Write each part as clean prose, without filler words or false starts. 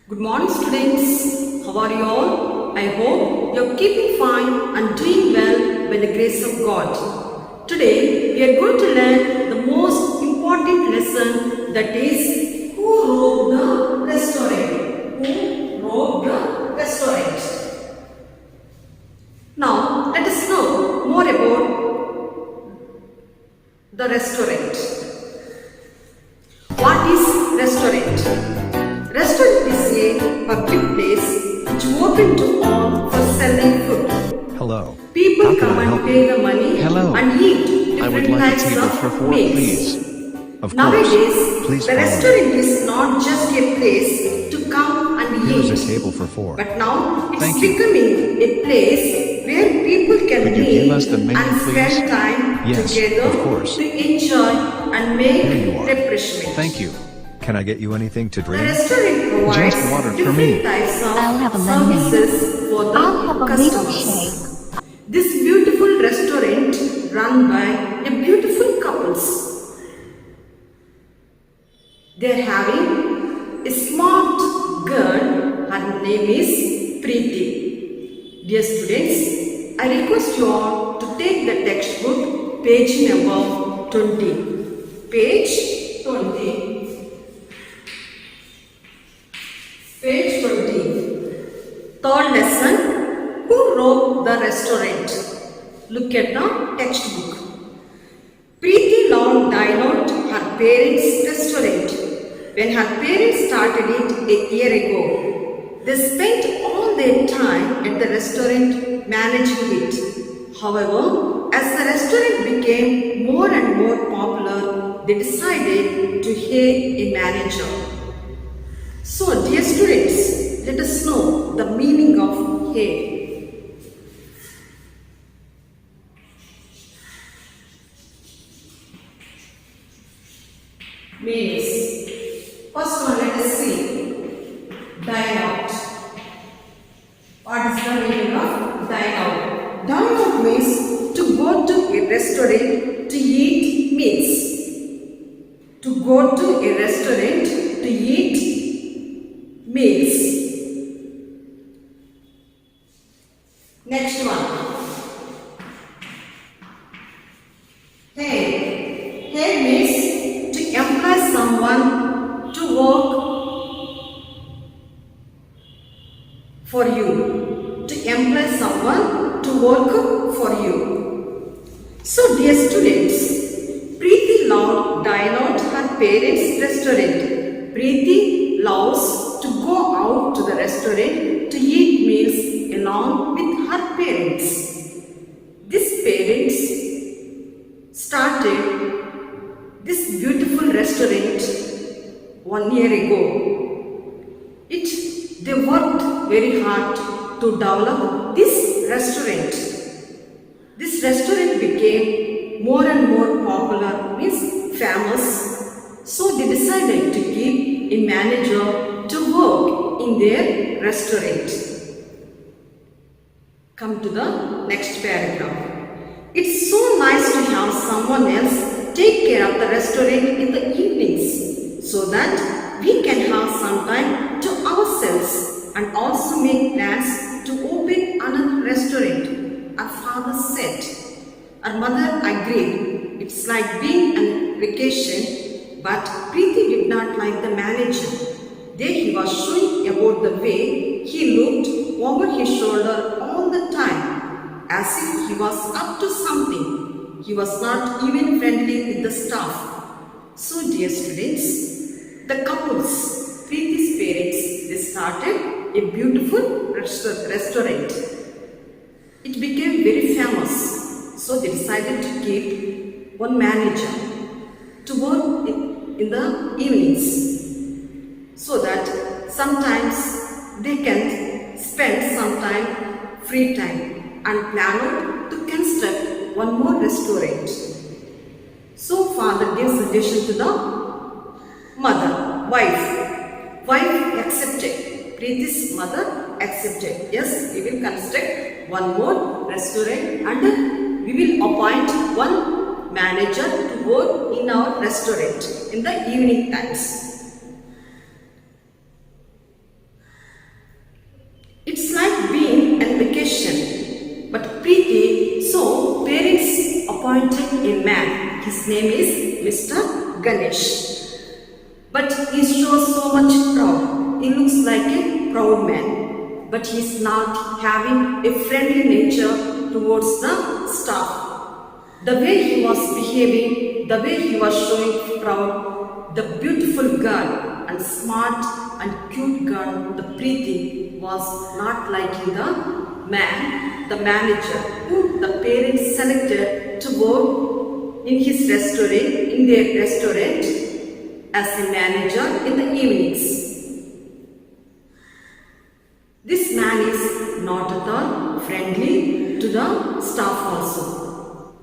Good morning, students. How are you all? I hope you're keeping fine and doing well by the grace of God. Today, we are going to learn the most important lesson, that is, who wrote the restaurant? Who wrote the restaurant? Now, let us know more about the restaurant. What is restaurant? Restaurant is a public place which open to all for selling food. Hello. People How can come I and help pay the money Hello. and eat I would different like a types table for of four, meals. please. Of Nowadays, course. Please the follow me. restaurant is not just a place to come and Here eat. is a table for four. But now it's Thank you. becoming a place where people can Could you meet give us the menu, and spend please? time Yes, together of course. to enjoy and make Here you are. refreshment. Thank you. Can I get you anything to The drink? restaurant provides Just water for different me. types of I'll have a lemonade. services for the I'll have a customers. milkshake. This beautiful restaurant run by a beautiful couples. They're having a smart girl. Her name is Preeti. Dear students, I request you all to take the textbook page number 20. Page 20. Page 20. Third lesson. Who wrote the restaurant? Look at the textbook. Preeti long dined at her parents' restaurant. When her parents started it a year ago, they spent all their time at the restaurant managing it. However, as the restaurant became more and more popular, they decided to hire a manager. So, dear students, let us know the meaning of hire. Means, first one, let us see. Dine out. What is the meaning of dine out? Dine out means to go to a restaurant to eat meals. To go to a restaurant to eat meals. Next one. Hey. Hey means to employ someone to work for you. To employ someone to work for you. So, dear students, Preeti loved dine out her parents' restaurant. Preeti loves to go out to the restaurant to eat meals along with her parents. These parents started this beautiful restaurant 1 year ago. They worked very hard to develop this restaurant. This restaurant became more and more popular, means famous. So they decided to keep a manager to work in their restaurant. Come to the next paragraph. It's so nice to have someone else take care of the restaurant in the evenings so that we can have some time to ourselves and also make plans to open another restaurant, our father said. Our mother agreed. It's like being on vacation, but Preeti did not like the manager. There he was showing about the way he looked over his shoulder all the time, as if he was up to something. He was not even friendly with the staff. So, dear students, the couples, Preeti's parents, they started a beautiful restaurant. It became very famous. So, they decided to keep one manager to work in the evenings, so that sometimes they can spend some time, free time, and plan out to construct one more restaurant. So father gives suggestion to the mother, wife. Wife accepted. Preeti's mother accepted. Yes, we will construct one more restaurant and we will appoint one manager to work in our restaurant in the evening times. appointed a man. His name is Mr. Ganesh. But he shows so much proud. He looks like a proud man. But he is not having a friendly nature towards the staff. The way he was behaving, the way he was showing proud, the beautiful girl and smart and cute girl, the Preeti, was not liking the man, the manager, whom the parents selected to work in his restaurant, in their restaurant as a manager in the evenings. This man is not at all friendly to the staff also.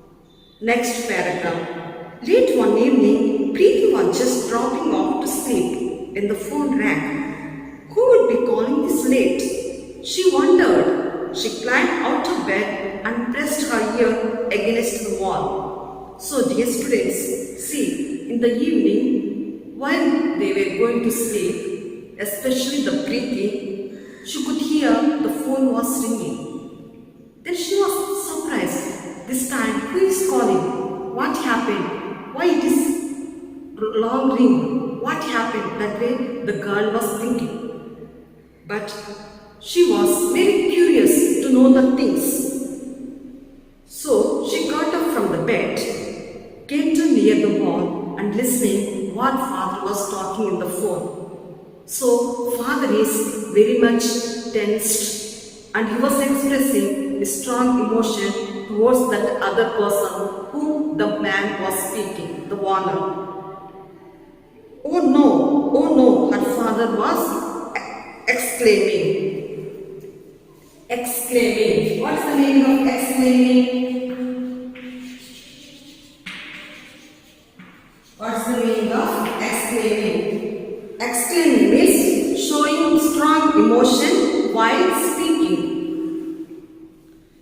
Next paragraph. Late one evening, Preeti was just dropping off to sleep when the phone rang. Who would be calling this late? She wondered. She climbed out of bed and pressed her ear against the wall. So, dear students, see, in the evening, while they were going to sleep, especially the Preeti, she could hear the phone was ringing. Then she was surprised. This time, who is calling? What happened? Why it is long ring? What happened? That way the girl was thinking. But she was very curious to know the things. So she got up from the bed, came to near the wall and listening what father was talking in the phone. So father is very much tensed and he was expressing a strong emotion towards that other person whom the man was speaking, the warner. Oh no, her father was exclaiming. Exclaiming. What's the meaning of exclaiming? What's the meaning of exclaiming? Exclaiming means showing strong emotion while speaking.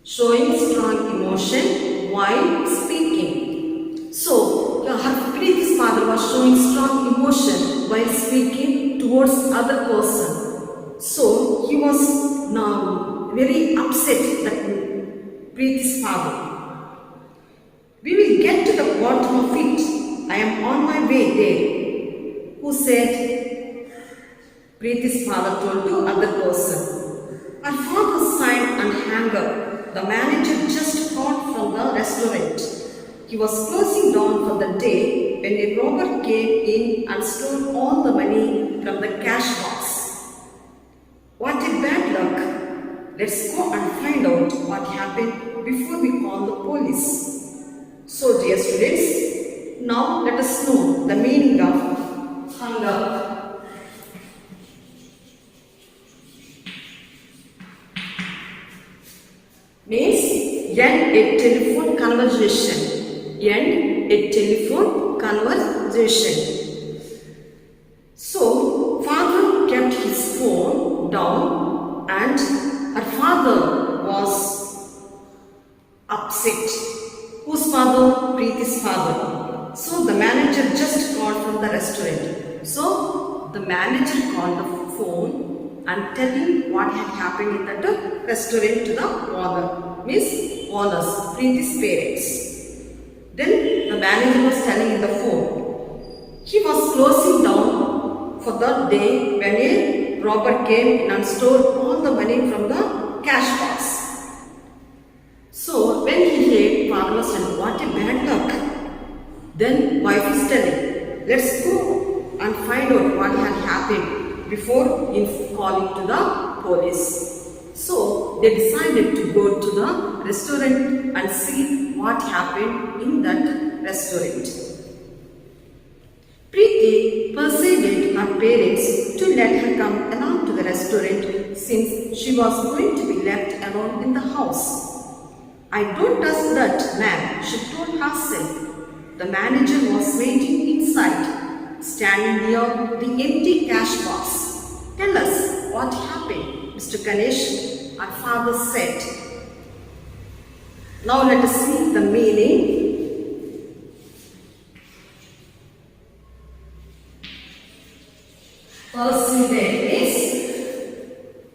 Showing strong emotion while speaking. So, her Preeti's father was showing strong emotion while speaking towards other person. So, he was now very upset that Preeti's father. We will get to the bottom of it. I am on my way there. Who said? Preeti's father told to other person. Her father sighed and hung up. The manager just got from the restaurant. He was closing down for the day when a robber came in and stole all the money from the cash box. What a bad luck. Let's go and find out what happened before we call the police. So, dear students, now let us know the meaning of hung up. Means end a telephone conversation. End a telephone conversation. So, father kept his phone down and her father was upset. Whose father? Preeti's father. So, the manager just called from the restaurant. So, the manager called the phone and telling what had happened in that restaurant to the owner, means owners, Preeti's parents. Then the manager was telling in the phone, he was closing down for the day when a robber came in and stole all the money from the cash box. So when he heard father said, what a bad luck. Then wife is telling, let's go and find out what had happened before calling to the police. So they decided to go to the restaurant and see what happened in that restaurant. Preeti persuaded her parents to let her come along to the restaurant since she was going to be left alone in the house. I don't trust that man, she told herself. The manager was waiting inside, standing near the empty cash box. Tell us what happened, Mr. Ganesh, our father said. Now let us see the meaning. Persuade is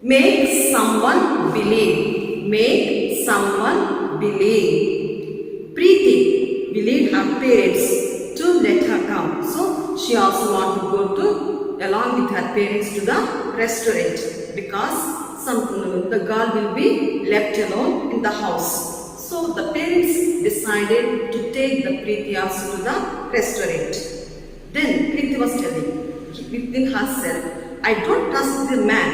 make someone believe. Make someone believe. Preeti need her parents to let her come. So she also want to go to along with her parents to the restaurant because the girl will be left alone in the house. So the parents decided to take the Preeti also to the restaurant. Then Preeti was telling within herself, I don't trust the man.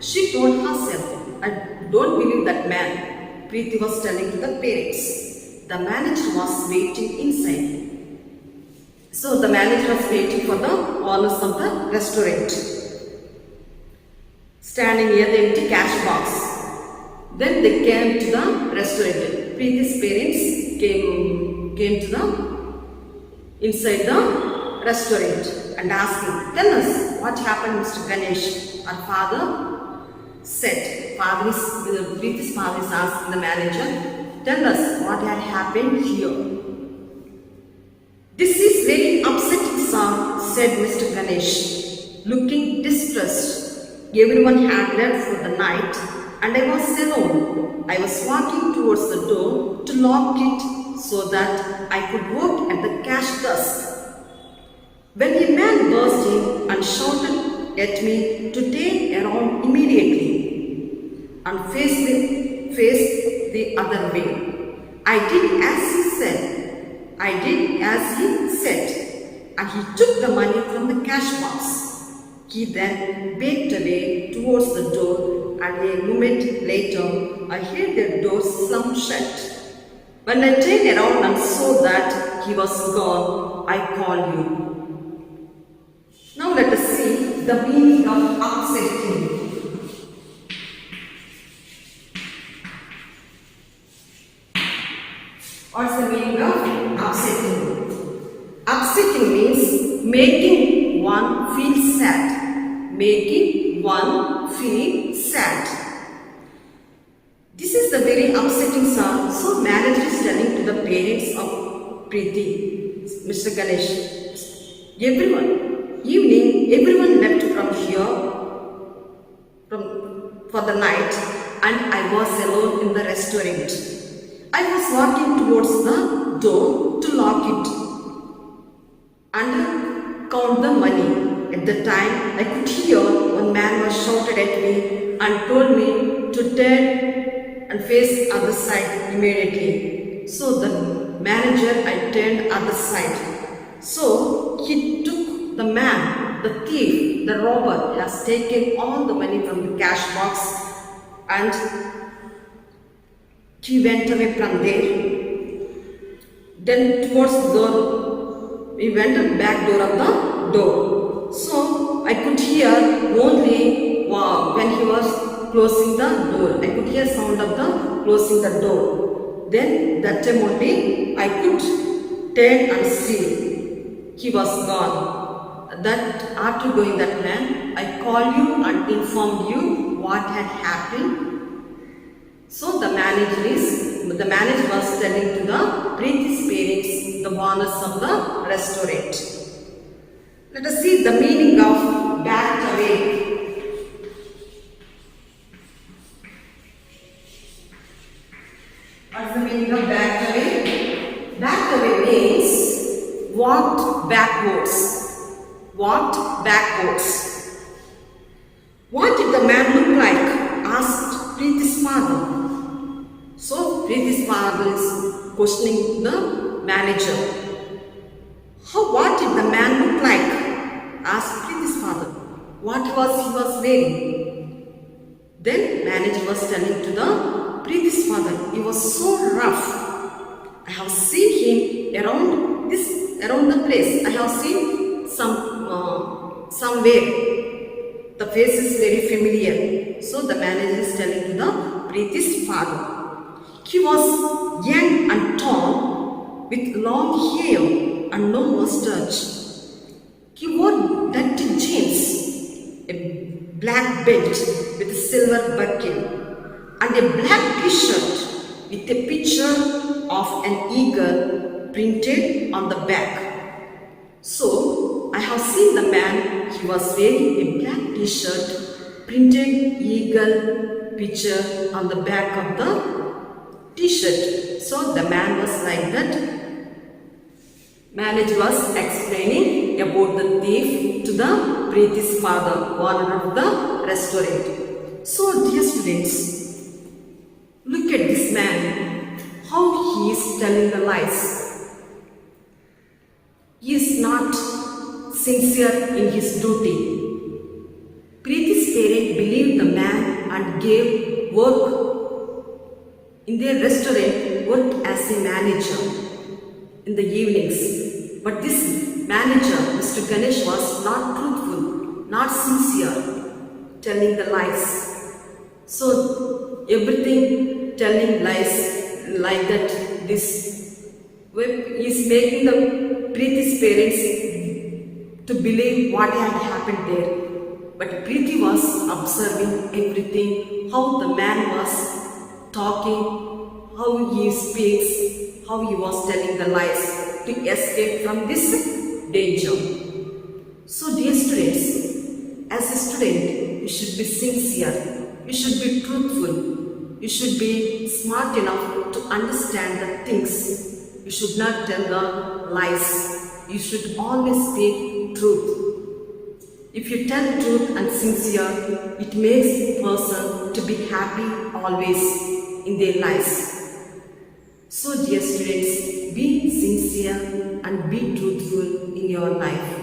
She told herself, I don't believe that man. Preeti was telling to the parents. The manager was waiting inside. So the manager was waiting for the owners of the restaurant, standing near the empty cash box. Then they came to the restaurant. Preeti's parents came to the inside the restaurant and asking, tell us what happened, Mr. Ganesh. Our father said, Preeti's father is asking the manager, tell us what had happened here. This is very upsetting, sir, said Mr. Ganesh, looking distressed. Everyone had left for the night and I was alone. I was walking towards the door to lock it so that I could work at the cash desk. When a man burst in and shouted at me to turn around immediately and face the other way. I did as he said, and he took the money from the cash box. He then backed away towards the door, and a moment later, I heard the door slam shut. When I turned around and saw that he was gone, I called you. Now let us see the meaning of upsetting. What's the meaning of upsetting? Upsetting means making one feel sad. Making one feel sad. This is the very upsetting sound. So manager is telling to the parents of Preeti, Mr. Ganesh, everyone left from here for the night and I was alone in the restaurant. I was walking towards the door to lock it and count the money. At the time, I could hear one man was shouted at me and told me to turn and face other side immediately. So the manager, I turned other side. So he took the man, the thief, the robber has taken all the money from the cash box and he went away from there. Then towards the door, we went to the back door of the door. So I could hear only when he was closing the door. I could hear sound of the closing the door. Then that time only I could turn and see he was gone. That after going that man, I called you and informed you what had happened. So the manager was telling to the Preeti's parents, the owners of the restaurant. Let us see the meaning of backed away. What's the meaning of backed away? Backed away means walked backwards. Walked backwards. What did the man look like? Asked Preeti's father. So Preeti's father is questioning the manager. What did the man look like? Asked Preeti's father. What he was wearing? Then manager was telling to the Preeti's father, he was so rough. I have seen him around the place. I have seen somewhere. The face is very familiar. So the manager is telling to the Preeti's father. He was young and tall with long hair and no mustache. He wore dirty jeans, a black belt with a silver buckle, and a black t-shirt with a picture of an eagle printed on the back. So, I have seen the man, he was wearing a black t-shirt, printed eagle picture on the back of the t-shirt. So, the man was like that. Manager was explaining about the thief to the Preeti's father, owner of the restaurant. So, dear students, look at this man, how he is telling the lies. He is not sincere in his duty. Preeti's parents believed the man and gave work in their restaurant, worked as a manager in the evenings. But this manager, Mr. Ganesh, was not truthful, not sincere, telling the lies. So everything telling lies like that, this is making the Preeti's parents to believe what had happened there. But Preeti was observing everything, how the man was talking, how he speaks, how he was telling the lies to escape from this danger. So dear students, as a student, you should be sincere, you should be truthful, you should be smart enough to understand the things. You should not tell the lies. You should always speak truth. If you tell truth and sincere, it makes a person to be happy always in their lives. So dear students, be sincere and be truthful in your life.